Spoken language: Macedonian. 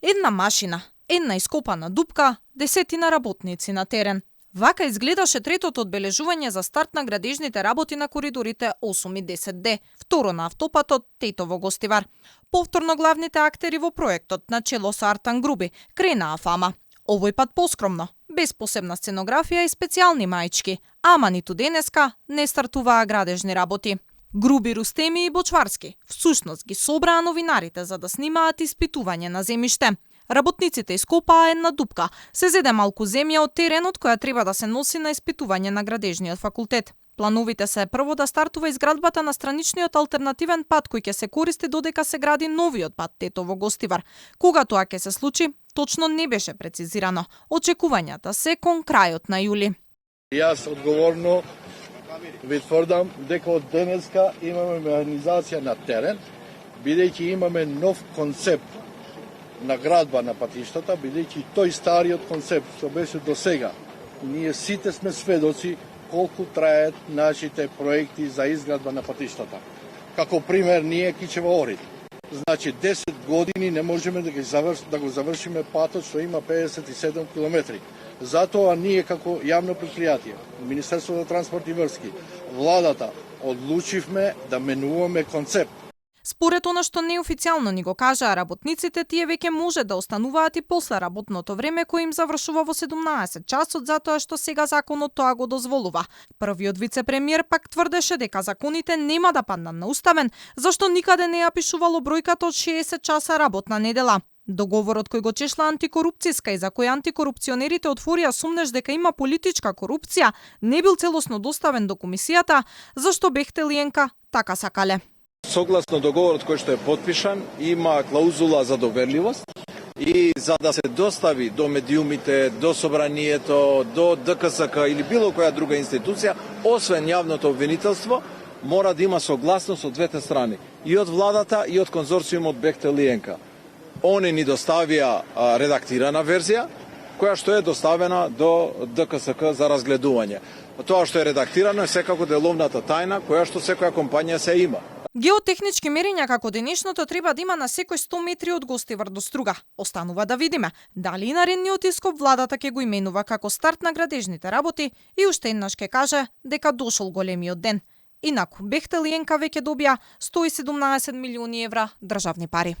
Една машина, една ископана дупка, десетина работници на терен. Вака изгледаше третото одбележување за старт на градежните работи на коридорите 8 и 10D, второ на автопатот Тетово-Гостивар. Повторно главните актери во проектот, на чело со Артан Груби, кренаа фама. Овој пат поскромно, без посебна сценографија и специјални маички, ама ниту денеска не стартуваа градежни работи. Груби, Рустеми и Бочварски всушност ги собраа новинарите за да снимаат испитување на земјиште. Работниците ископаа една дупка, се зеде малку земја од теренот која треба да се носи на испитување на градежниот факултет. Плановите се прво да стартува изградбата на страничниот алтернативен пат кој ќе се користи додека се гради новиот пат Тетово-Гостивар. Кога тоа ќе се случи, точно не беше прецизирано. Очекувањата се кон крајот на јули. Јас одговорно ви тврдам дека од денеска имаме механизација на терен, бидејќи имаме нов концепт на градба на патиштата, бидејќи тој стариот концепт што беше до сега. Ние сите сме сведоци колку трајат нашите проекти за изградба на патиштата. Како пример, ние Кичево Орид. Значи 10 години не можеме да го завршиме патот што има 57 километри. Затоа ние како јавно предпријатие, Министерство за транспорт и врски, владата, одлучивме да менуваме концепт. Според она што неофицијално ни го кажаа работниците, тие веќе може да остануваат и после работното време кој им завршува во 17 часот затоа што сега законот тоа го дозволува. Првиот вице-премиер пак тврдеше дека законите нема да паднат на уставен, зашто никаде не ја пишувало бројката од 60 часа работна недела. Договорот кој го чешла антикорупцијска и за кој антикорупционерите отворија сумнеш дека има политичка корупција, не бил целосно доставен до комисијата, зашто Бехтел и ЕНКА така сакале. Согласно договорот кој што е потпишан, има клаузула за доверливост и за да се достави до медиумите, до собранието, до ДКСК или било која друга институција, освен јавното обвинителство, мора да има согласност од двете страни, и од владата и од конзорциумот Бехтел и ЕНКА. Они ни доставија редактирана верзија, која што е доставена до ДКСК за разгледување. Тоа што е редактирано е секако деловната тајна, која што секоја компанија се има. Геотехнички мерења како денешното треба да има на секој 100 метри од Гостивар до Струга. Останува да видиме дали и наредниот ископ владата ќе го именува како старт на градежните работи и уште еднаш ќе каже дека дошол големиот ден. Инаку Бехтел и ЕНКА веќе добија 117 милиони евра државни пари.